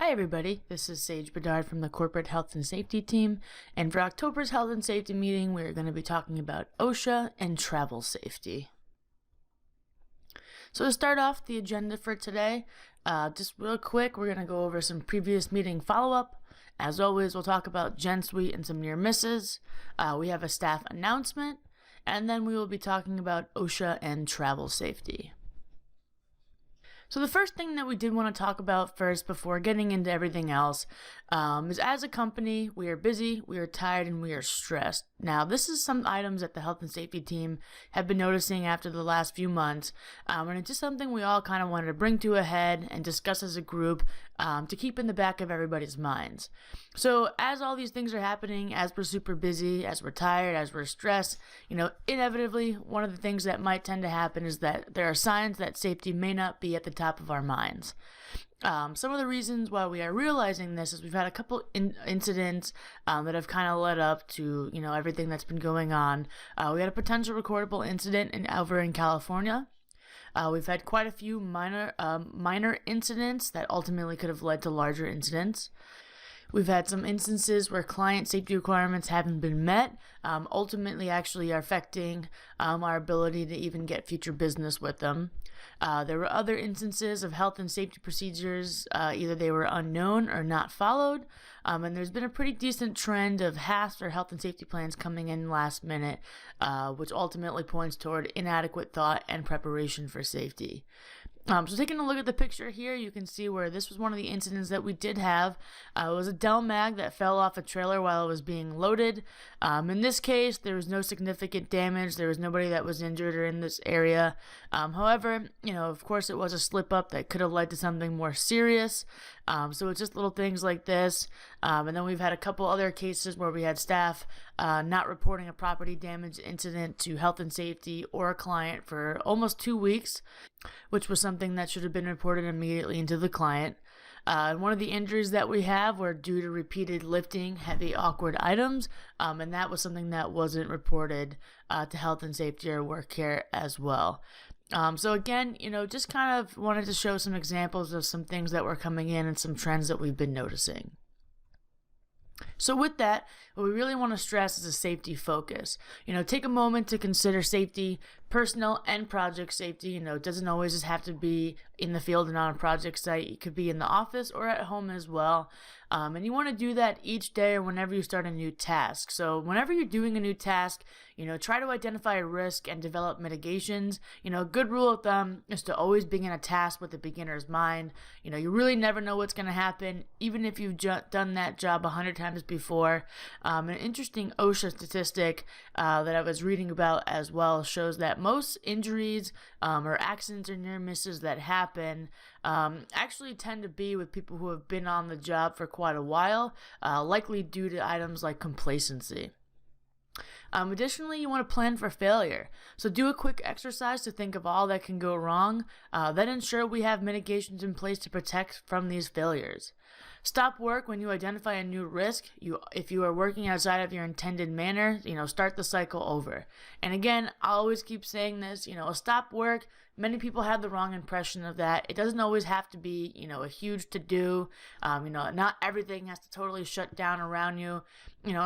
Hi everybody, this is Sage Bedard from the Corporate Health and Safety team, and for October's Health and Safety meeting, we are going to be talking about OSHA and travel safety. So to start off the agenda for today, just real quick, we're going to go over some previous meeting follow-up. As always, we'll talk about Gen Suite and some near misses. We have a staff announcement, and then we will be talking about OSHA and travel safety. So the first thing that we did want to talk about first before getting into everything else is as a company, we are busy, we are tired, and we are stressed. Now, this is some items that the health and safety team have been noticing after the last few months, and it's just something we all kind of wanted to bring to a head and discuss as a group to keep in the back of everybody's minds. So as all these things are happening, as we're super busy, as we're tired, as we're stressed, inevitably, one of the things that might tend to happen is that there are signs that safety may not be at the top of our minds. Some of the reasons why we are realizing this is we've had a couple incidents that have kind of led up to everything that's been going on. We had a potential recordable incident over in California. We've had quite a few minor incidents that ultimately could have led to larger incidents. We've had some instances where client safety requirements haven't been met, ultimately actually affecting our ability to even get future business with them. There were other instances of health and safety procedures, either they were unknown or not followed, and there's been a pretty decent trend of HASP or health and safety plans coming in last minute, which ultimately points toward inadequate thought and preparation for safety. So taking a look at the picture here, you can see where this was one of the incidents that we did have. It was a Dell mag that fell off a trailer while it was being loaded. In this case, there was no significant damage. There was nobody that was injured or in this area. However, of course, it was a slip up that could have led to something more serious. So it's just little things like this. And then we've had a couple other cases where we had staff not reporting a property damage incident to health and safety or a client for almost 2 weeks, which was something that should have been reported immediately into the client. One of the injuries that we have were due to repeated lifting heavy, awkward items, and that was something that wasn't reported to health and safety or work care as well. So again, just kind of wanted to show some examples of some things that were coming in and some trends that we've been noticing. So with that, what we really want to stress is a safety focus. Take a moment to consider safety, personal and project safety. It doesn't always just have to be in the field and on a project site. It could be in the office or at home as well. And you want to do that each day or whenever you start a new task. So whenever you're doing a new task, try to identify a risk and develop mitigations. A good rule of thumb is to always begin a task with a beginner's mind. You really never know what's going to happen, even if you've done that job 100 times before. An interesting OSHA statistic that I was reading about as well shows that most injuries or accidents or near misses that happen actually tend to be with people who have been on the job for quite a while, likely due to items like complacency. Additionally, you want to plan for failure. So do a quick exercise to think of all that can go wrong, then ensure we have mitigations in place to protect from these failures. Stop work when you identify a new risk. If you are working outside of your intended manner, start the cycle over. And again, I always keep saying this, stop work. Many people have the wrong impression of that. It doesn't always have to be, a huge to-do. Not everything has to totally shut down around you.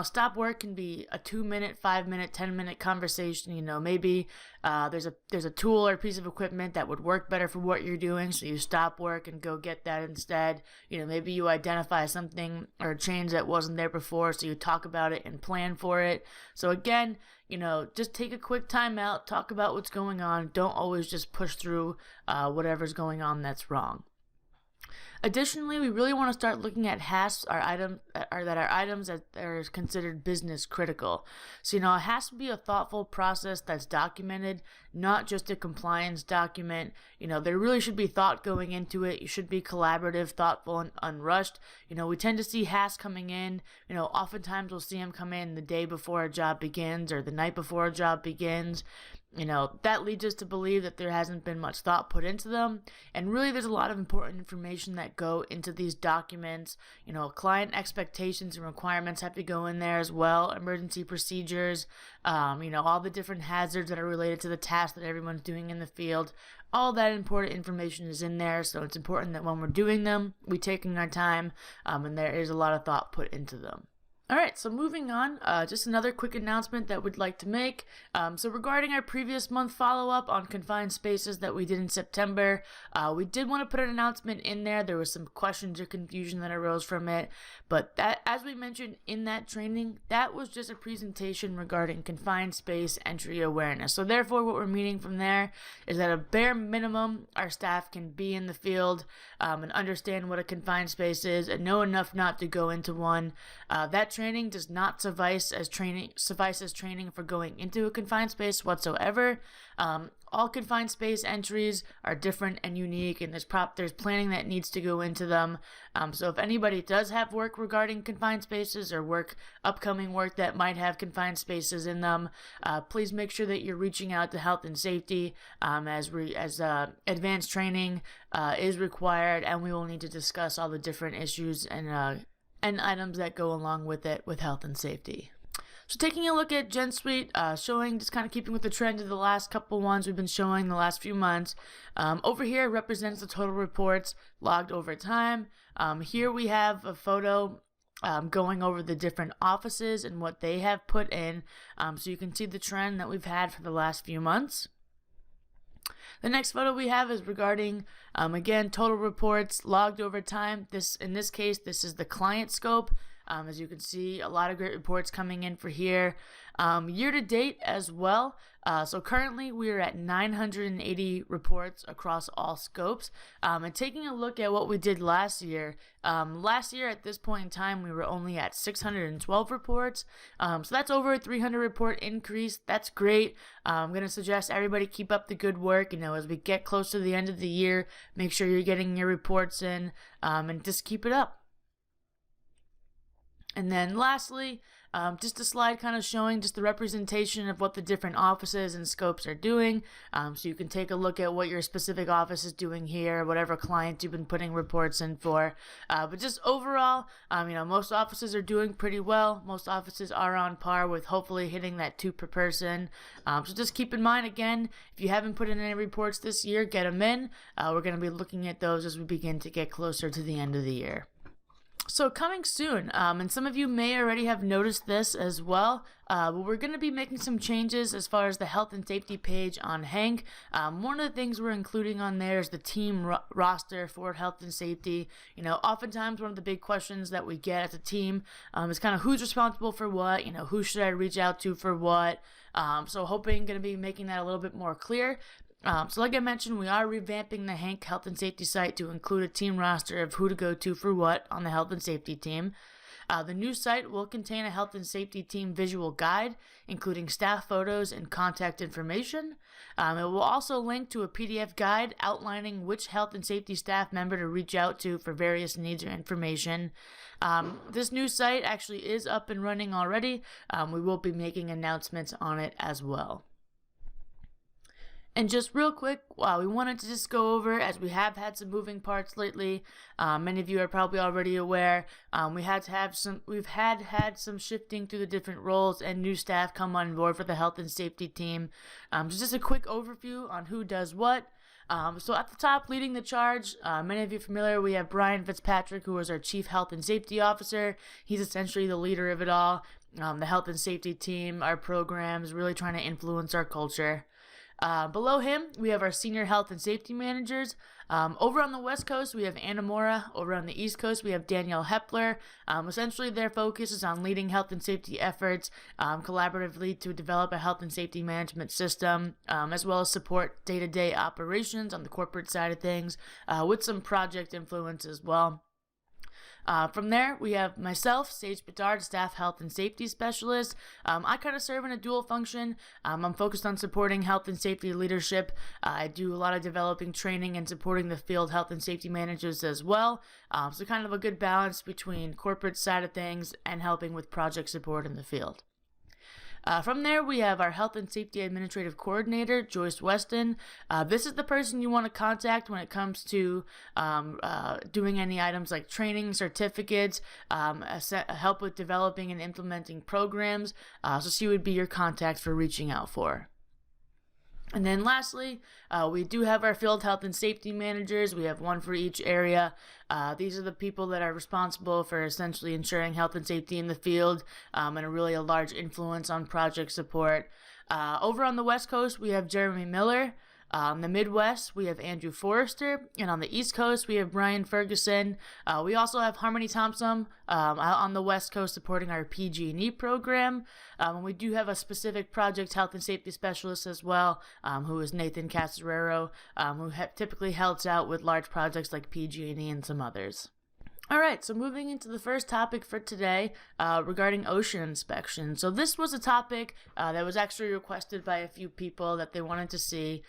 Stop work can be a 2-minute, 5-minute, 10-minute conversation. Maybe there's a tool or piece of equipment that would work better for what you're doing, so you stop work and go get that instead. Maybe you identify something or a change that wasn't there before, so you talk about it and plan for it. So again, just take a quick time out, talk about what's going on. Don't always just push through whatever's going on that's wrong. Additionally, we really want to start looking at HASPs, our items that are considered business critical. So, it has to be a thoughtful process that's documented, not just a compliance document. There really should be thought going into it. You should be collaborative, thoughtful, and unrushed. We tend to see HASPs coming in. Oftentimes we'll see them come in the day before a job begins or the night before a job begins. That leads us to believe that there hasn't been much thought put into them, and really there's a lot of important information that that go into these documents. Client expectations and requirements have to go in there as well. Emergency procedures, all the different hazards that are related to the task that everyone's doing in the field. All that important information is in there, so it's important that when we're doing them, we're taking our time, and there is a lot of thought put into them. All right, so moving on, just another quick announcement that we'd like to make. So regarding our previous month follow-up on confined spaces that we did in September, we did want to put an announcement in there. There was some questions or confusion that arose from it, but that, as we mentioned in that training, that was just a presentation regarding confined space entry awareness. So therefore, what we're meaning from there is that a bare minimum, our staff can be in the field and understand what a confined space is and know enough not to go into one. That training does not suffice as training for going into a confined space whatsoever. All confined space entries are different and unique, and there's planning that needs to go into them. So if anybody does have work regarding confined spaces or upcoming work that might have confined spaces in them, please make sure that you're reaching out to health and safety as advanced training is required, and we will need to discuss all the different issues and items that go along with it with health and safety. So taking a look at Gen Suite, showing, just kind of keeping with the trend of the last couple ones we've been showing the last few months. Over here represents the total reports logged over time. Here we have a photo going over the different offices and what they have put in, so you can see the trend that we've had for the last few months. The next photo we have is regarding, again, total reports logged over time. In this case, this is the client scope. As you can see, a lot of great reports coming in for here. Year to date as well. So currently we are at 980 reports across all scopes. And taking a look at what we did last year at this point in time, we were only at 612 reports. So that's over a 300 report increase. That's great. I'm going to suggest everybody keep up the good work. As we get close to the end of the year, make sure you're getting your reports in, and just keep it up. And then lastly, just a slide kind of showing just the representation of what the different offices and scopes are doing. So you can take a look at what your specific office is doing here, whatever client you've been putting reports in for. But just overall, most offices are doing pretty well. Most offices are on par with hopefully hitting that 2 per person. So just keep in mind, again, if you haven't put in any reports this year, get them in. We're going to be looking at those as we begin to get closer to the end of the year. So coming soon, and some of you may already have noticed this as well, we're going to be making some changes as far as the health and safety page on Hank. One of the things we're including on there is the team roster for health and safety. Oftentimes one of the big questions that we get as a team is kind of who's responsible for what, who should I reach out to for what. So going to be making that a little bit more clear. So like I mentioned, we are revamping the Hank Health and Safety site to include a team roster of who to go to for what on the health and safety team. The new site will contain a health and safety team visual guide, including staff photos and contact information. It will also link to a PDF guide outlining which health and safety staff member to reach out to for various needs or information. This new site actually is up and running already. We will be making announcements on it as well. And just real quick, we wanted to just go over, as we have had some moving parts lately. Many of you are probably already aware. We've had some shifting through the different roles and new staff come on board for the health and safety team. So just a quick overview on who does what. So at the top, leading the charge, many of you are familiar, we have Brian Fitzpatrick, who is our Chief Health and Safety Officer. He's essentially the leader of it all. The health and safety team, our programs, really trying to influence our culture. Below him, we have our senior health and safety managers. Over on the West Coast, we have Anna Mora. Over on the East Coast, we have Danielle Hepler. Essentially, their focus is on leading health and safety efforts collaboratively to develop a health and safety management system, as well as support day-to-day operations on the corporate side of things, with some project influence as well. From there, we have myself, Sage Bedard, Staff Health and Safety Specialist. I kind of serve in a dual function. I'm focused on supporting health and safety leadership. I do a lot of developing training and supporting the field health and safety managers as well. So kind of a good balance between corporate side of things and helping with project support in the field. From there, we have our Health and Safety Administrative Coordinator, Joyce Weston. This is the person you want to contact when it comes to doing any items like training, certificates, help with developing and implementing programs. So she would be your contact for reaching out for. And then lastly, we do have our field health and safety managers. We have one for each area. These are the people that are responsible for essentially ensuring health and safety in the field, and a really large influence on project support. Over on the West Coast, we have Jeremy Miller. On the Midwest, we have Andrew Forrester, and on the East Coast, we have Brian Ferguson. We also have Harmony Thompson out on the West Coast supporting our PG&E program. And we do have a specific project health and safety specialist as well, who is Nathan Casarero, who typically helps out with large projects like PG&E and some others. All right, so moving into the first topic for today regarding OSHA inspection. So this was a topic that was actually requested by a few people that they wanted to see.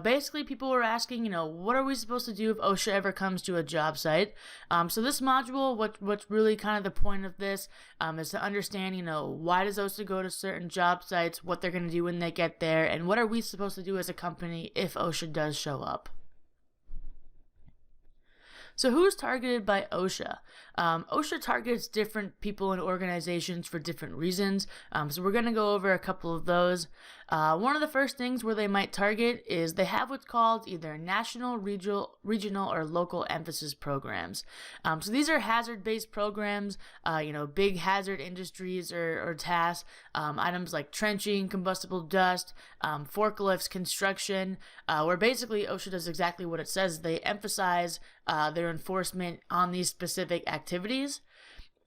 Basically people were asking, what are we supposed to do if OSHA ever comes to a job site? So this module, what's really kind of the point of this is to understand, why does OSHA go to certain job sites, what they're going to do when they get there, and what are we supposed to do as a company if OSHA does show up. So who's targeted by OSHA? OSHA targets different people and organizations for different reasons. So we're going to go over a couple of those. One of the first things where they might target is they have what's called either national, regional, or local emphasis programs. So these are hazard-based programs, big hazard industries or tasks, items like trenching, combustible dust, forklifts, construction, where basically OSHA does exactly what it says. They emphasize their enforcement on these specific activities.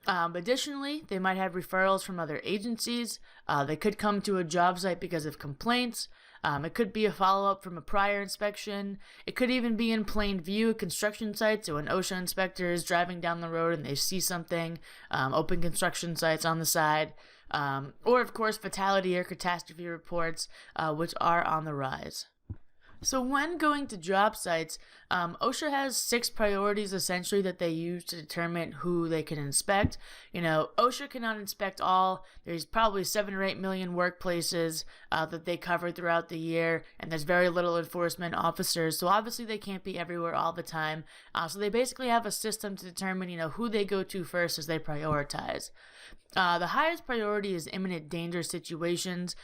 Additionally, they might have referrals from other agencies. They could come to a job site because of complaints. It could be a follow-up from a prior inspection. It could even be in plain view at construction sites. So an OSHA inspector is driving down the road and they see something, open construction sites on the side. Or, of course, fatality or catastrophe reports, which are on the rise. So when going to job sites, OSHA has 6 priorities essentially that they use to determine who they can inspect. OSHA cannot inspect all. There's probably 7 or 8 million workplaces that they cover throughout the year, and there's very little enforcement officers. So obviously they can't be everywhere all the time. So they basically have a system to determine, who they go to first as they prioritize. The highest priority is imminent danger situations.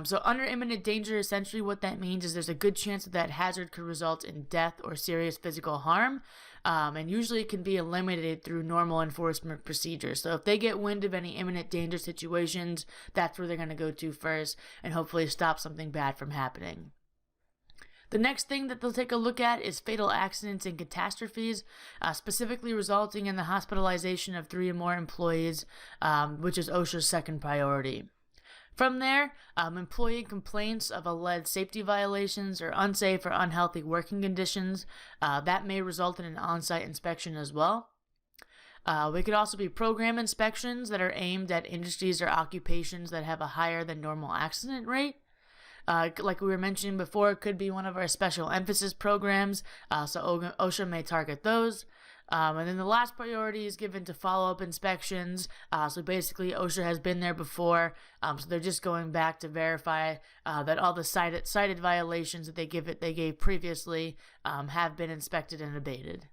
So under imminent danger, essentially what that means is there's a good chance that hazard could result in death or serious physical harm, and usually it can be eliminated through normal enforcement procedures. So if they get wind of any imminent danger situations, that's where they're going to go to first and hopefully stop something bad from happening. The next thing that they'll take a look at is fatal accidents and catastrophes, specifically resulting in the hospitalization of 3 or more employees, which is OSHA's second priority. From there, employee complaints of alleged safety violations or unsafe or unhealthy working conditions, that may result in an on-site inspection as well. We could also be program inspections that are aimed at industries or occupations that have a higher than normal accident rate. Like we were mentioning before, it could be one of our special emphasis programs, so OSHA may target those. And then the last priority is given to follow-up inspections. So basically, OSHA has been there before, so they're just going back to verify that all the cited violations that they gave previously have been inspected and abated.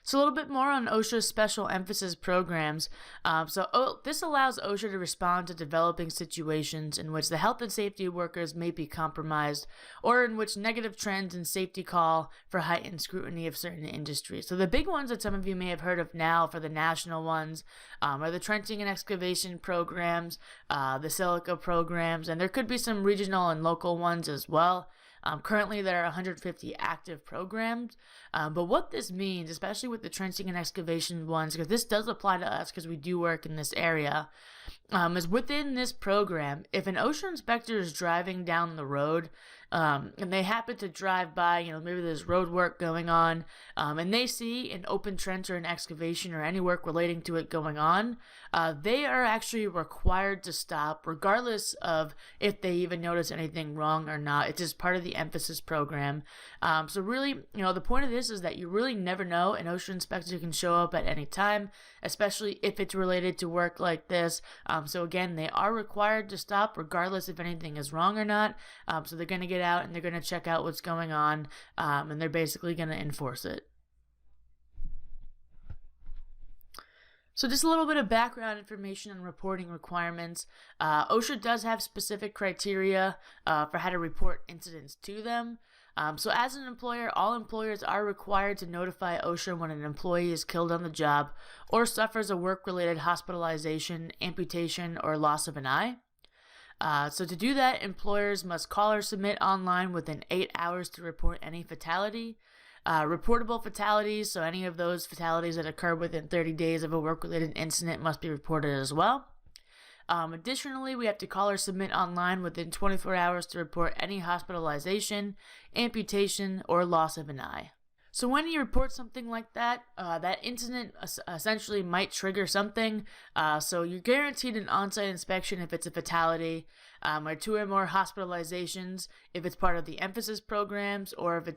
So a little bit more on OSHA's special emphasis programs. This allows OSHA to respond to developing situations in which the health and safety workers may be compromised, or in which negative trends in safety call for heightened scrutiny of certain industries. So the big ones that some of you may have heard of now for the national ones are the trenching and excavation programs, the silica programs, and there could be some regional and local ones as well. Currently, there are 150 active programs, but what this means, especially with the trenching and excavation ones, because this does apply to us because we do work in this area, is within this program, if an OSHA inspector is driving down the road and they happen to drive by, maybe there's road work going on, and they see an open trench or an excavation or any work relating to it going on, they are actually required to stop regardless of if they even notice anything wrong or not. It's just part of the emphasis program. So really, the point of this is that you really never know. An OSHA inspector can show up at any time, especially if it's related to work like this. So again, they are required to stop regardless if anything is wrong or not. So they're going to get out and they're going to check out what's going on, and they're basically going to enforce it. So just a little bit of background information and reporting requirements. OSHA does have specific criteria for how to report incidents to them. So as an employer, all employers are required to notify OSHA when an employee is killed on the job or suffers a work-related hospitalization, amputation, or loss of an eye. So to do that, employers must call or submit online within 8 hours to report any fatality. Reportable fatalities, so any of those fatalities that occur within 30 days of a work-related incident must be reported as well. Additionally, we have to call or submit online within 24 hours to report any hospitalization, amputation, or loss of an eye. So when you report something like that, that incident essentially might trigger something. So you're guaranteed an on-site inspection if it's a fatality, or 2 or more hospitalizations if it's part of the emphasis programs, or if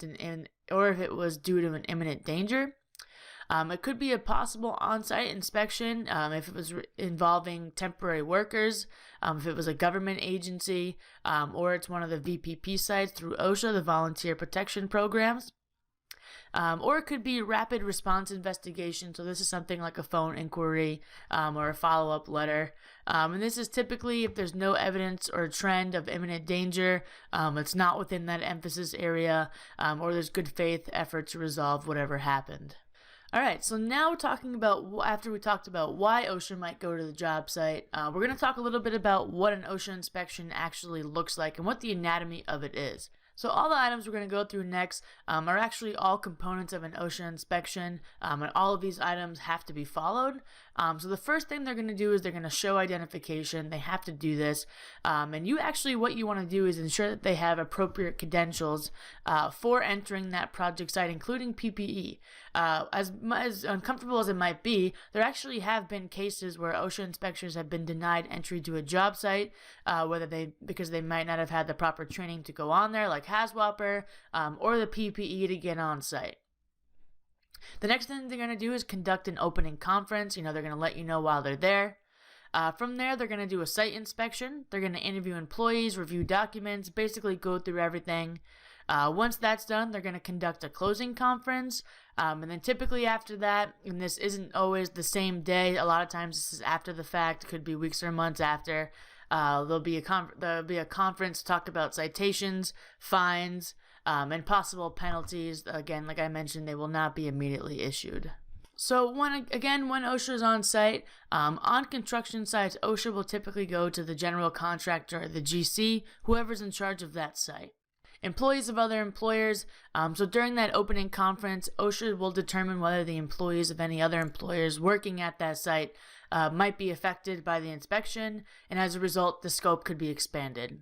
it was due to an imminent danger. It could be a possible on-site inspection if it was involving temporary workers, if it was a government agency, or it's one of the VPP sites through OSHA, the Volunteer Protection Programs. Or it could be rapid response investigation. So this is something like a phone inquiry or a follow-up letter. And this is typically if there's no evidence or trend of imminent danger, it's not within that emphasis area, or there's good faith effort to resolve whatever happened. All right, so now we're talking about, after we talked about why OSHA might go to the job site, we're going to talk a little bit about what an OSHA inspection actually looks like and what the anatomy of it is. So all the items we're going to go through next are actually all components of an OSHA inspection, and all of these items have to be followed. So the first thing they're going to do is they're going to show identification. They have to do this, and what you want to do is ensure that they have appropriate credentials for entering that project site, including PPE. As uncomfortable as it might be, there actually have been cases where OSHA inspectors have been denied entry to a job site, because they might not have had the proper training to go on there, like HAZWOPER, or the PPE to get on site. The next thing they're going to do is conduct an opening conference. They're going to let you know while they're there. From there, they're going to do a site inspection. They're going to interview employees, review documents, basically go through everything. Once that's done, they're going to conduct a closing conference. And then typically after that, and this isn't always the same day, a lot of times this is after the fact, could be weeks or months after, there'll be a conference to talk about citations, fines, and possible penalties. Again, like I mentioned, they will not be immediately issued. So when OSHA is on site, on construction sites, OSHA will typically go to the general contractor or the GC, whoever's in charge of that site. Employees of other employers, so during that opening conference, OSHA will determine whether the employees of any other employers working at that site might be affected by the inspection, and as a result, the scope could be expanded.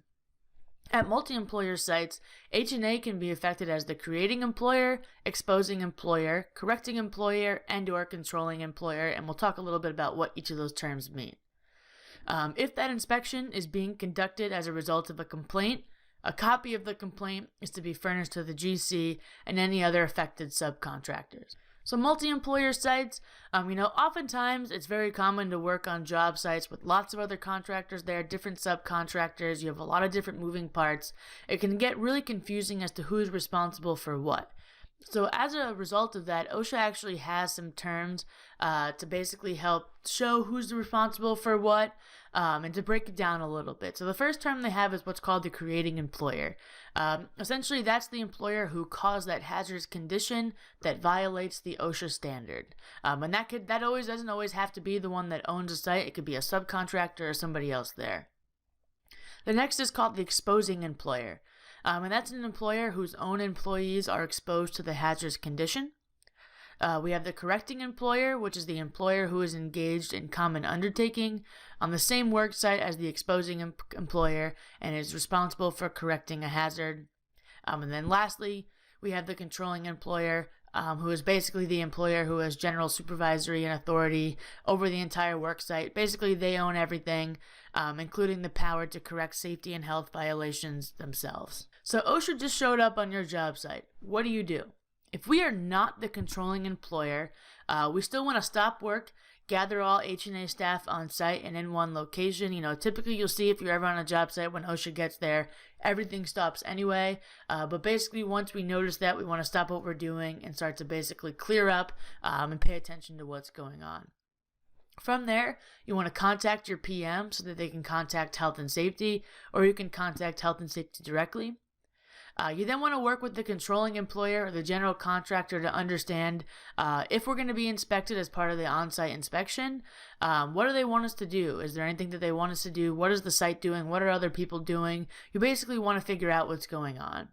At multi-employer sites, H&A can be affected as the creating employer, exposing employer, correcting employer, and/or controlling employer, and we'll talk a little bit about what each of those terms mean. If that inspection is being conducted as a result of a complaint, a copy of the complaint is to be furnished to the GC and any other affected subcontractors. So multi-employer sites, oftentimes it's very common to work on job sites with lots of other contractors there, different subcontractors. You have a lot of different moving parts. It can get really confusing as to who's responsible for what. So as a result of that, OSHA actually has some terms to basically help show who's responsible for what, and to break it down a little bit. So the first term they have is what's called the creating employer. Essentially, that's the employer who caused that hazardous condition that violates the OSHA standard. And that doesn't always have to be the one that owns a site. It could be a subcontractor or somebody else there. The next is called the exposing employer. And that's an employer whose own employees are exposed to the hazardous condition. We have the correcting employer, which is the employer who is engaged in common undertaking on the same work site as the exposing employer and is responsible for correcting a hazard. And then lastly, we have the controlling employer, who is basically the employer who has general supervisory and authority over the entire work site. Basically, they own everything, including the power to correct safety and health violations themselves. So OSHA just showed up on your job site. What do? If we are not the controlling employer, we still want to stop work, gather all H&A staff on site and in one location. Typically you'll see if you're ever on a job site when OSHA gets there, everything stops anyway. But basically once we notice that, we want to stop what we're doing and start to basically clear up and pay attention to what's going on. From there, you want to contact your PM so that they can contact health and safety, or you can contact health and safety directly. You then want to work with the controlling employer or the general contractor to understand if we're going to be inspected as part of the on-site inspection. What do they want us to do? Is there anything that they want us to do? What is the site doing? What are other people doing? You basically want to figure out what's going on.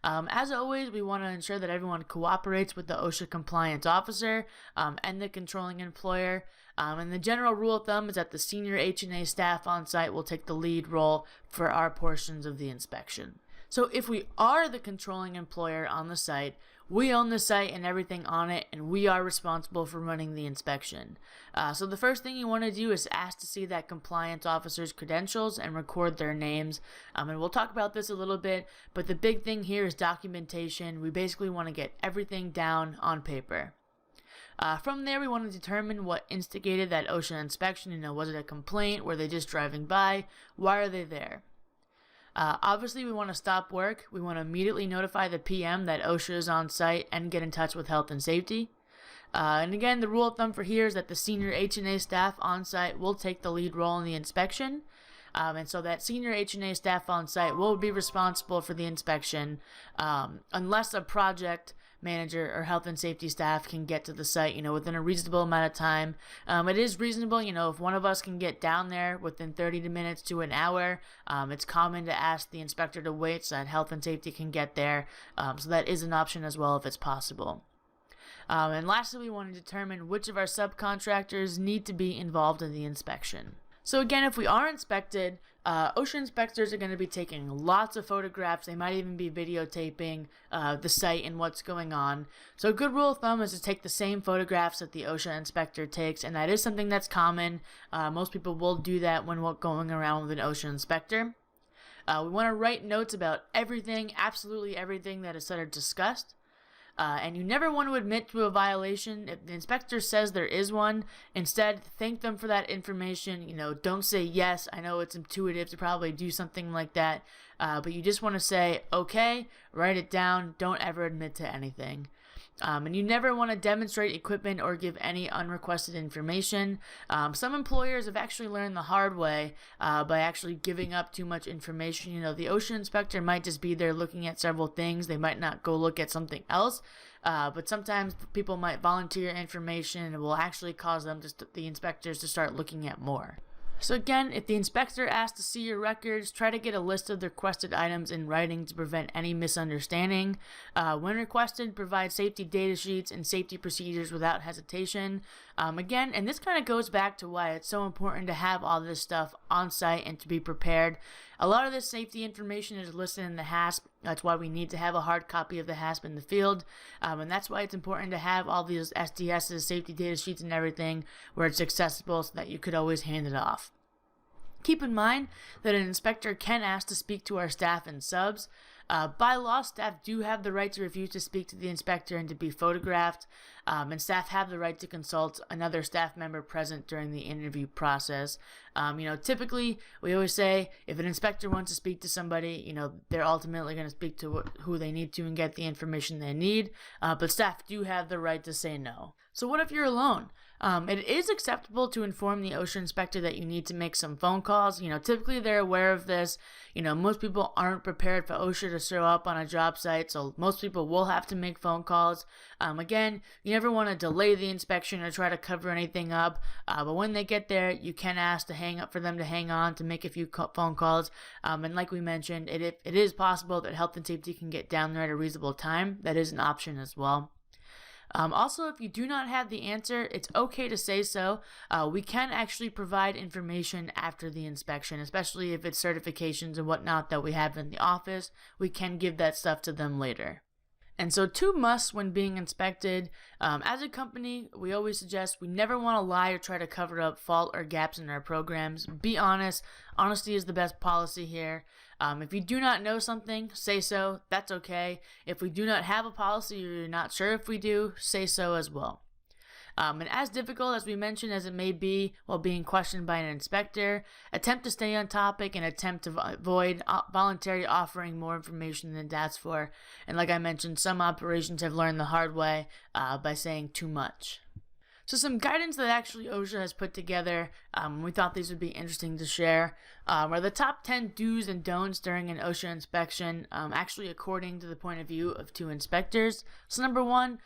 As always, we want to ensure that everyone cooperates with the OSHA compliance officer and the controlling employer. And the general rule of thumb is that the senior H&A staff on site will take the lead role for our portions of the inspection. So if we are the controlling employer on the site, we own the site and everything on it, and we are responsible for running the inspection. So the first thing you want to do is ask to see that compliance officer's credentials and record their names. And we'll talk about this a little bit, but the big thing here is documentation. We basically want to get everything down on paper. From there, we want to determine what instigated that OSHA inspection. Was it a complaint? Were they just driving by? Why are they there? Obviously, we want to stop work. We want to immediately notify the PM that OSHA is on site and get in touch with health and safety. And again, the rule of thumb for here is that the senior H&A staff on site will take the lead role in the inspection. And so that senior H&A staff on site will be responsible for the inspection unless a project manager or health and safety staff can get to the site, within a reasonable amount of time. It is reasonable, if one of us can get down there within 30 minutes to an hour, it's common to ask the inspector to wait so that health and safety can get there. So that is an option as well if it's possible. And lastly, we want to determine which of our subcontractors need to be involved in the inspection. So again, if we are inspected, OSHA inspectors are going to be taking lots of photographs. They might even be videotaping the site and what's going on. So a good rule of thumb is to take the same photographs that the OSHA inspector takes, and that is something that's common. Most people will do that when going around with an OSHA inspector. We want to write notes about everything, absolutely everything that is said or discussed. And you never want to admit to a violation. If the inspector says there is one, instead thank them for that information. Don't say yes. I know it's intuitive to probably do something like that, but you just want to say, okay, write it down. Don't ever admit to anything. And you never want to demonstrate equipment or give any unrequested information. Some employers have actually learned the hard way by actually giving up too much information. The OSHA inspector might just be there looking at several things. They might not go look at something else. But sometimes people might volunteer information and it will actually cause them the inspectors to start looking at more. So again, if the inspector asks to see your records, try to get a list of the requested items in writing to prevent any misunderstanding. When requested, provide safety data sheets and safety procedures without hesitation. Again, and this kind of goes back to why it's so important to have all this stuff on site and to be prepared. A lot of this safety information is listed in the HASP. That's why we need to have a hard copy of the HASP in the field. And that's why it's important to have all these SDSs, safety data sheets and everything where it's accessible so that you could always hand it off. Keep in mind that an inspector can ask to speak to our staff and subs. By law, staff do have the right to refuse to speak to the inspector and to be photographed, and staff have the right to consult another staff member present during the interview process. Typically, we always say if an inspector wants to speak to somebody, they're ultimately going to speak to who they need to and get the information they need, but staff do have the right to say no. So what if you're alone? It is acceptable to inform the OSHA inspector that you need to make some phone calls. Typically they're aware of this. Most people aren't prepared for OSHA to show up on a job site, so most people will have to make phone calls. Again, you never want to delay the inspection or try to cover anything up, but when they get there, you can ask for them to hang on to make a few phone calls. And like we mentioned, it is possible that health and safety can get down there at a reasonable time. That is an option as well. Also, if you do not have the answer, it's okay to say so. We can actually provide information after the inspection, especially if it's certifications and whatnot that we have in the office. We can give that stuff to them later. And so 2 musts when being inspected. As a company, we always suggest we never want to lie or try to cover up fault or gaps in our programs. Be honest. Honesty is the best policy here. If you do not know something, say so. That's okay. If we do not have a policy or you're not sure if we do, say so as well. And as difficult as we mentioned as it may be while being questioned by an inspector, attempt to stay on topic and attempt to avoid voluntary offering more information than asked for. And like I mentioned, some operations have learned the hard way by saying too much. So some guidance that actually OSHA has put together, we thought these would be interesting to share, are the top 10 do's and don'ts during an OSHA inspection, actually according to the point of view of two inspectors. So number 1,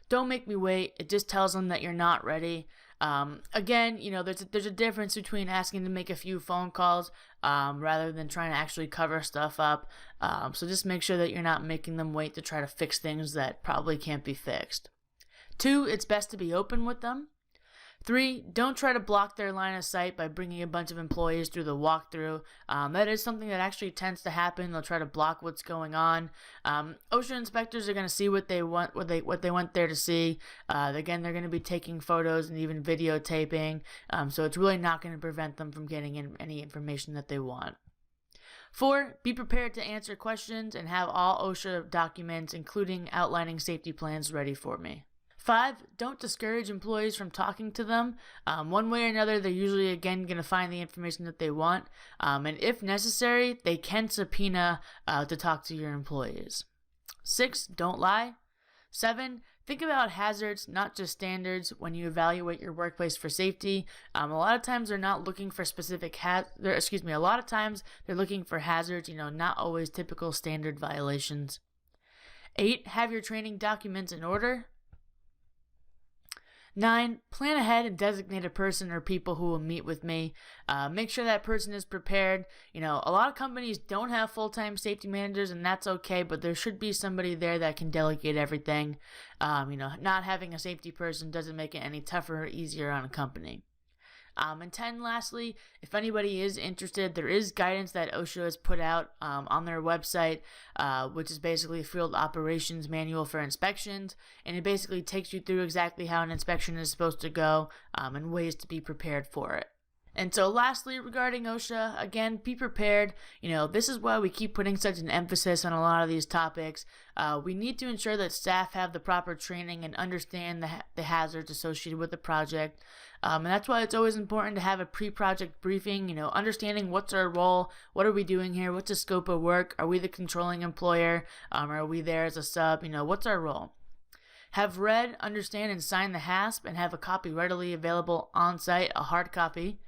don't make me wait. It just tells them that you're not ready. Again, there's a difference between asking to make a few phone calls rather than trying to actually cover stuff up. So just make sure that you're not making them wait to try to fix things that probably can't be fixed. 2, it's best to be open with them. 3, don't try to block their line of sight by bringing a bunch of employees through the walkthrough. That is something that actually tends to happen. They'll try to block what's going on. OSHA inspectors are going to see what they want there to see. Again, they're going to be taking photos and even videotaping. So it's really not going to prevent them from getting any information that they want. 4, be prepared to answer questions and have all OSHA documents, including outlining safety plans, ready for me. 5, don't discourage employees from talking to them. One way or another, they're usually, again, going to find the information that they want. And if necessary, they can subpoena to talk to your employees. 6, don't lie. 7, think about hazards, not just standards, when you evaluate your workplace for safety. A lot of times they're not looking for specific a lot of times they're looking for hazards, not always typical standard violations. 8, have your training documents in order. 9, plan ahead and designate a person or people who will meet with me. Make sure that person is prepared. A lot of companies don't have full-time safety managers, and that's okay, but there should be somebody there that can delegate everything. Not having a safety person doesn't make it any tougher or easier on a company. And 10, lastly, if anybody is interested, there is guidance that OSHA has put out on their website, which is basically a field operations manual for inspections, and it basically takes you through exactly how an inspection is supposed to go and ways to be prepared for it. And so lastly, regarding OSHA, again, be prepared. This is why we keep putting such an emphasis on a lot of these topics. We need to ensure that staff have the proper training and understand the hazards associated with the project. And that's why it's always important to have a pre-project briefing, understanding what's our role, what are we doing here, what's the scope of work, are we the controlling employer, are we there as a sub, what's our role. Have read, understand, and sign the HASP and have a copy readily available on site, a hard copy.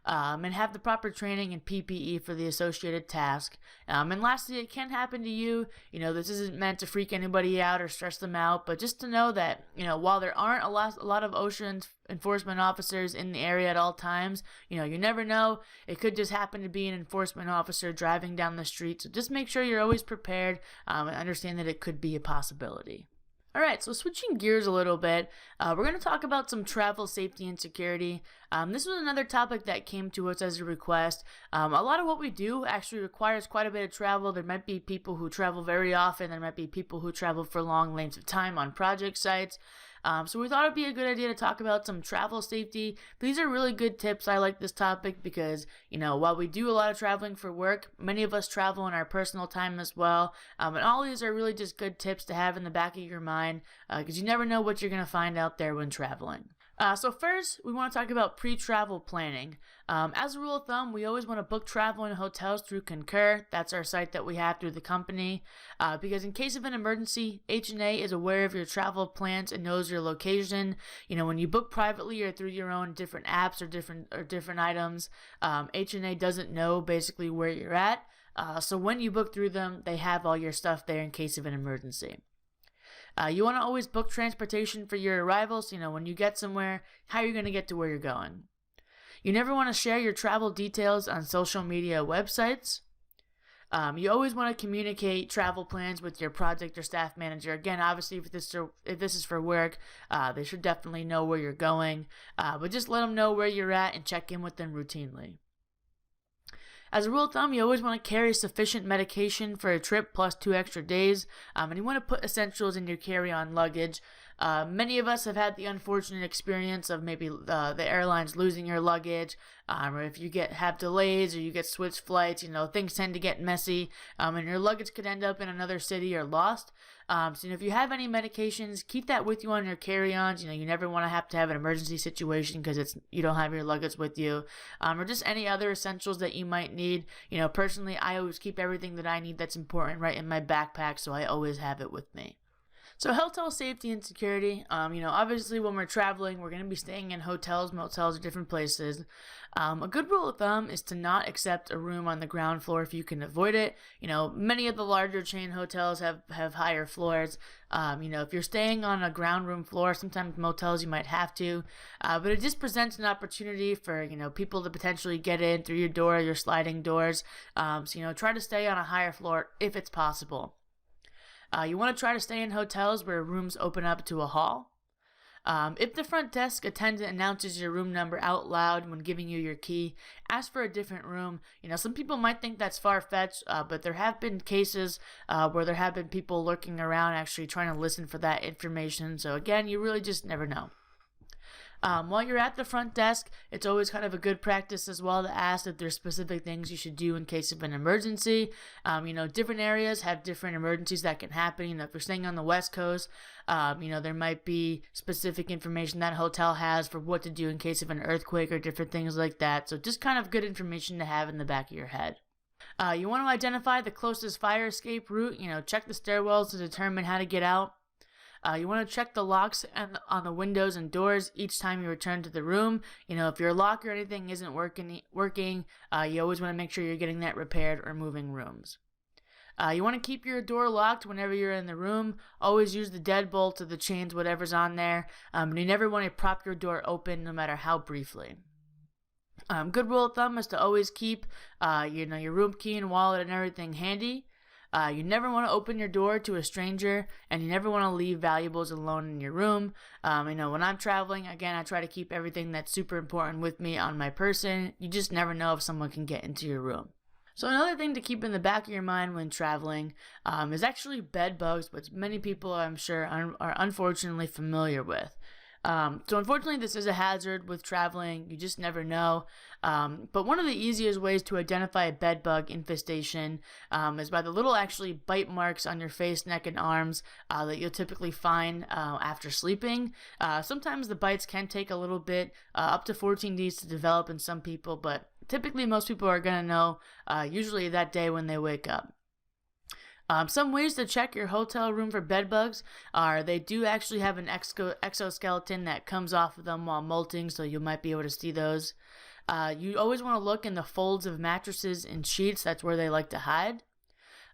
And have the proper training and PPE for the associated task. And lastly, it can happen to you. This isn't meant to freak anybody out or stress them out, but just to know that, while there aren't a lot of OSHA enforcement officers in the area at all times, you never know. It could just happen to be an enforcement officer driving down the street. So just make sure you're always prepared and understand that it could be a possibility. All right, so switching gears a little bit, we're going to talk about some travel safety and security. This was another topic that came to us as a request. A lot of what we do actually requires quite a bit of travel. There might be people who travel very often. There might be people who travel for long lengths of time on project sites. So we thought it'd be a good idea to talk about some travel safety. These are really good tips. I like this topic because, while we do a lot of traveling for work, many of us travel in our personal time as well. And all these are really just good tips to have in the back of your mind because you never know what you're going to find out there when traveling. So first, we want to talk about pre-travel planning. As a rule of thumb, we always want to book travel in hotels through Concur. That's our site that we have through the company. Because in case of an emergency, H&A is aware of your travel plans and knows your location. When you book privately or through your own different apps or different items, H&A doesn't know basically where you're at. So when you book through them, they have all your stuff there in case of an emergency. You want to always book transportation for your arrivals. When you get somewhere, how you're going to get to where you're going. You never want to share your travel details on social media websites. You always want to communicate travel plans with your project or staff manager. Again, obviously, if this is for work, they should definitely know where you're going. But just let them know where you're at and check in with them routinely. As a rule of thumb, you always want to carry sufficient medication for a trip plus 2 extra days, and you want to put essentials in your carry-on luggage. Many of us have had the unfortunate experience of maybe the airlines losing your luggage, or if you have delays or you get switched flights, things tend to get messy, and your luggage could end up in another city or lost. So if you have any medications, keep that with you on your carry-ons. You never want to have an emergency situation because you don't have your luggage with you, or just any other essentials that you might need. Personally, I always keep everything that I need that's important right in my backpack, so I always have it with me. So hotel safety and security, obviously when we're traveling, we're going to be staying in hotels, motels, or different places. A good rule of thumb is to not accept a room on the ground floor if you can avoid it. Many of the larger chain hotels have higher floors. If you're staying on a ground room floor, sometimes motels you might have to, but it just presents an opportunity for, people to potentially get in through your door, your sliding doors. So try to stay on a higher floor if it's possible. You want to try to stay in hotels where rooms open up to a hall. If the front desk attendant announces your room number out loud when giving you your key, ask for a different room. Some people might think that's far-fetched, but there have been cases where there have been people lurking around actually trying to listen for that information. So again, you really just never know. While you're at the front desk, it's always kind of a good practice as well to ask if there's specific things you should do in case of an emergency. Different areas have different emergencies that can happen. If you're staying on the West Coast, there might be specific information that hotel has for what to do in case of an earthquake or different things like that. So just kind of good information to have in the back of your head. You want to identify the closest fire escape route. Check the stairwells to determine how to get out. You want to check the locks on the windows and doors each time you return to the room. If your lock or anything isn't working, you always want to make sure you're getting that repaired or moving rooms. You want to keep your door locked whenever you're in the room. Always use the deadbolt or the chains, whatever's on there. And you never want to prop your door open, no matter how briefly. Good rule of thumb is to always keep, your room key and wallet and everything handy. You never want to open your door to a stranger, and you never want to leave valuables alone in your room. When I'm traveling, again, I try to keep everything that's super important with me on my person. You just never know if someone can get into your room. So another thing to keep in the back of your mind when traveling is actually bed bugs, which many people, I'm sure, are unfortunately familiar with. So unfortunately, this is a hazard with traveling. You just never know. But one of the easiest ways to identify a bed bug infestation is by the little actually bite marks on your face, neck, and arms that you'll typically find after sleeping. Sometimes the bites can take a little bit, up to 14 days to develop in some people, but typically most people are going to know usually that day when they wake up. Some ways to check your hotel room for bed bugs are they do actually have an exoskeleton that comes off of them while molting, so you might be able to see those. You always want to look in the folds of mattresses and sheets. That's where they like to hide.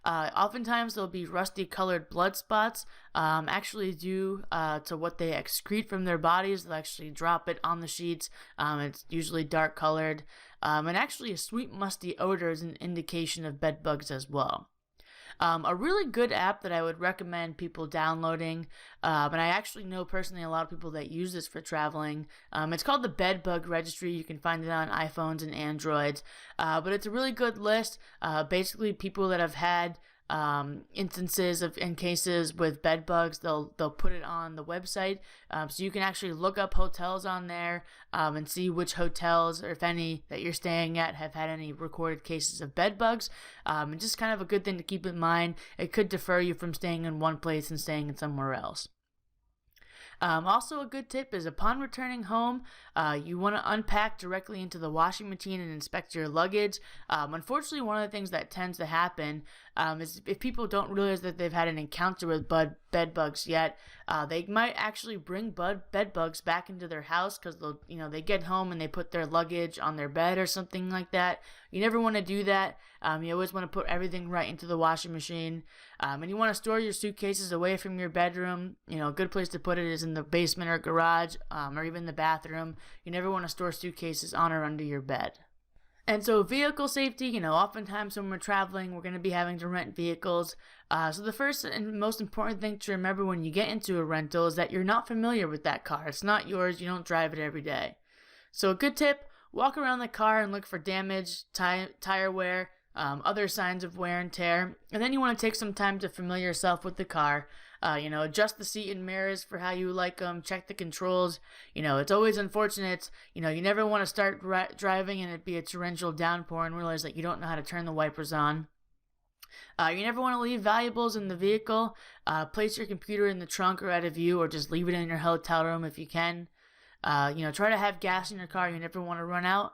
Oftentimes there'll be rusty colored blood spots, actually due to what they excrete from their bodies. They'll actually drop it on the sheets. It's usually dark colored. And actually a sweet musty odor is an indication of bed bugs as well. A really good app that I would recommend people downloading, and I actually know personally a lot of people that use this for traveling. It's called the Bed Bug Registry. You can find it on iPhones and Androids, but it's a really good list. Basically, people that have had instances in cases with bed bugs, they'll put it on the website, so you can actually look up hotels on there and see which hotels, or if any, that you're staying at have had any recorded cases of bed bugs. And just kind of a good thing to keep in mind. It could deter you from staying in one place and staying in somewhere else. Also, a good tip is upon returning home, you want to unpack directly into the washing machine and inspect your luggage. Unfortunately, one of the things that tends to happen is if people don't realize that they've had an encounter with bed bugs yet, they might actually bring bed bugs back into their house because they get home and they put their luggage on their bed or something like that. You never want to do that. You always want to put everything right into the washing machine. And you want to store your suitcases away from your bedroom. A good place to put it is in the basement or garage, or even the bathroom. You never want to store suitcases on or under your bed. And so vehicle safety, oftentimes when we're traveling, we're going to be having to rent vehicles. So the first and most important thing to remember when you get into a rental is that you're not familiar with that car. It's not yours. You don't drive it every day. So a good tip, walk around the car and look for damage, tire wear, other signs of wear and tear. And then you want to take some time to familiar yourself with the car. Adjust the seat and mirrors for how you like them, check the controls. It's always unfortunate. You never want to start driving and it be a torrential downpour and realize that you don't know how to turn the wipers on. You never want to leave valuables in the vehicle. Place your computer in the trunk or out of view, or just leave it in your hotel room if you can. Try to have gas in your car. You never want to run out.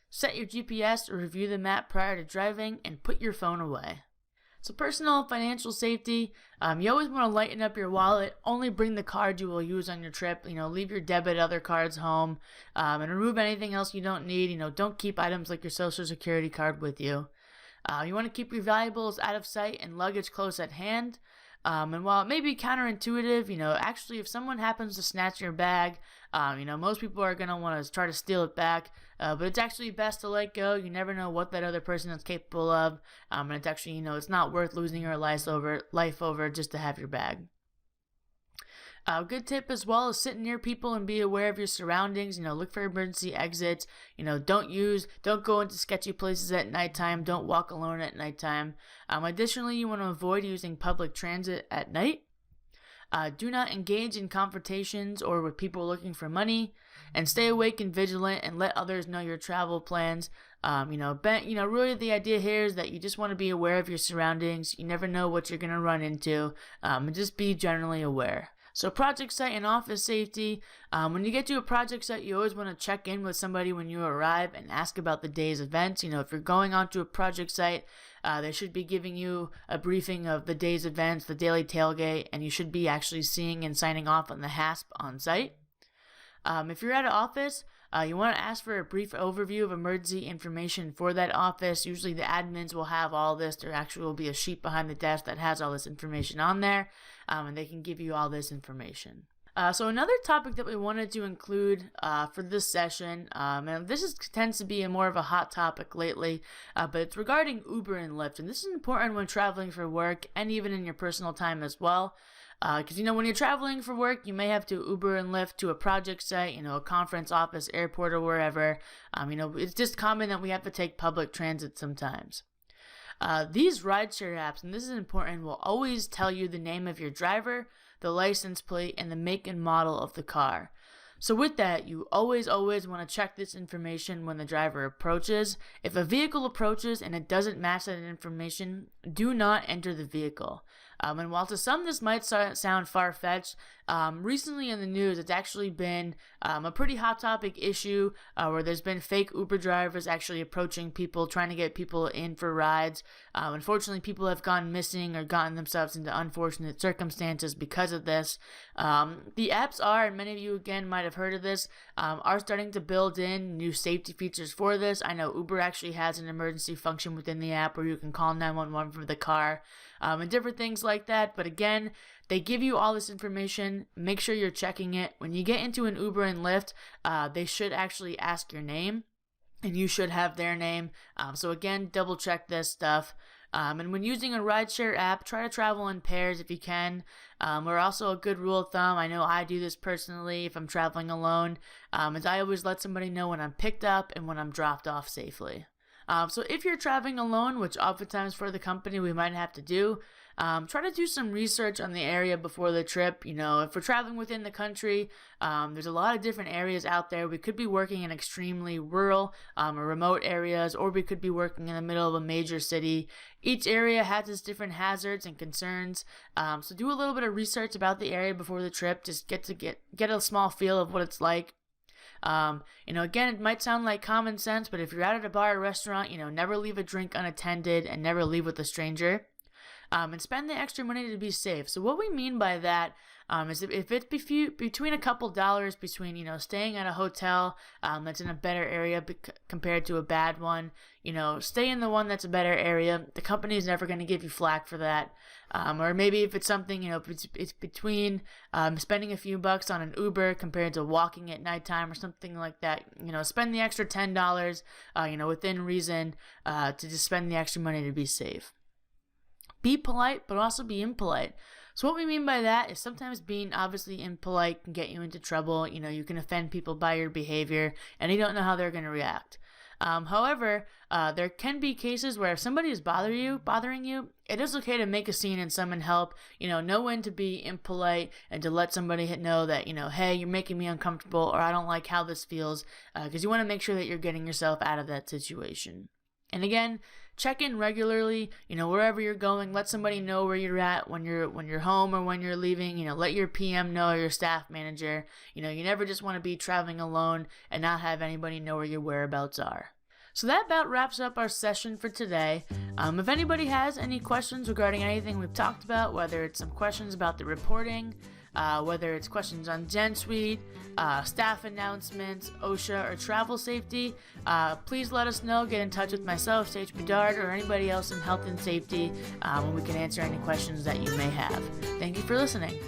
Set your GPS or review the map prior to driving, and put your phone away. So personal financial safety, you always want to lighten up your wallet. Only bring the card you will use on your trip. Leave your debit, other cards home, and remove anything else you don't need. Don't keep items like your social security card with you. You want to keep your valuables out of sight and luggage close at hand. And while it may be counterintuitive, actually if someone happens to snatch your bag, most people are going to want to try to steal it back. But it's actually best to let go. You never know what that other person is capable of. And it's actually, it's not worth losing your life over just to have your bag. A good tip as well is sit near people and be aware of your surroundings. Look for emergency exits. Don't go into sketchy places at nighttime. Don't walk alone at nighttime. Additionally, you want to avoid using public transit at night. Do not engage in confrontations or with people looking for money, and stay awake and vigilant and let others know your travel plans. Really the idea here is that you just want to be aware of your surroundings. You never know what you're going to run into, and just be generally aware. So project site and office safety. When you get to a project site, you always want to check in with somebody when you arrive and ask about the day's events. If you're going onto a project site, they should be giving you a briefing of the day's events, the daily tailgate, and you should be actually seeing and signing off on the HASP on site. If you're at an office, you want to ask for a brief overview of emergency information for that office. Usually the admins will have all this. There actually will be a sheet behind the desk that has all this information on there, and they can give you all this information. So another topic that we wanted to include for this session, and this tends to be more of a hot topic lately, but it's regarding Uber and Lyft. And this is important when traveling for work and even in your personal time as well. Because, when you're traveling for work, you may have to Uber and Lyft to a project site, a conference office, airport, or wherever. It's just common that we have to take public transit sometimes. These rideshare apps, and this is important, will always tell you the name of your driver, the license plate, and the make and model of the car. So with that, you always want to check this information when the driver approaches. If a vehicle approaches and it doesn't match that information, do not enter the vehicle. And while to some this might sound far-fetched, recently in the news it's actually been a pretty hot topic issue where there's been fake Uber drivers actually approaching people, trying to get people in for rides. Unfortunately, people have gone missing or gotten themselves into unfortunate circumstances because of this. The apps are, and many of you again might have heard of this, are starting to build in new safety features for this. I know Uber actually has an emergency function within the app where you can call 911 from the car, and different things like that. But again, they give you all this information. Make sure you're checking it. When you get into an Uber and Lyft, they should actually ask your name, and you should have their name. So again, double check this stuff. And when using a rideshare app, try to travel in pairs if you can. Or also a good rule of thumb, I know I do this personally if I'm traveling alone, is I always let somebody know when I'm picked up and when I'm dropped off safely. So if you're traveling alone, which oftentimes for the company we might have to do, try to do some research on the area before the trip. If we're traveling within the country, there's a lot of different areas out there. We could be working in extremely rural or remote areas, or we could be working in the middle of a major city. Each area has its different hazards and concerns. So do a little bit of research about the area before the trip. Just get a small feel of what it's like. Again, it might sound like common sense, but if you're out at a bar or restaurant, never leave a drink unattended and never leave with a stranger. And spend the extra money to be safe. So what we mean by that is if it's between a couple dollars between, staying at a hotel that's in a better area compared to a bad one, stay in the one that's a better area. The company is never going to give you flack for that. Or maybe if it's something, it's between spending a few bucks on an Uber compared to walking at nighttime or something like that, spend the extra $10, within reason, to just spend the extra money to be safe. Be polite, but also be impolite. So what we mean by that is sometimes being obviously impolite can get you into trouble. You can offend people by your behavior, and you don't know how they're going to react. However, there can be cases where if somebody is bothering you, it is okay to make a scene and summon help. Know when to be impolite and to let somebody know that, hey, you're making me uncomfortable, or I don't like how this feels, because you want to make sure that you're getting yourself out of that situation. And again, check in regularly, wherever you're going. Let somebody know where you're at when you're home or when you're leaving. Let your PM know, or your staff manager. You never just want to be traveling alone and not have anybody know where your whereabouts are. So that about wraps up our session for today. If anybody has any questions regarding anything we've talked about, whether it's some questions about the reporting, whether it's questions on Gen Suite, staff announcements, OSHA, or travel safety, please let us know. Get in touch with myself, Sage Bedard, or anybody else in health and safety, and we can answer any questions that you may have. Thank you for listening.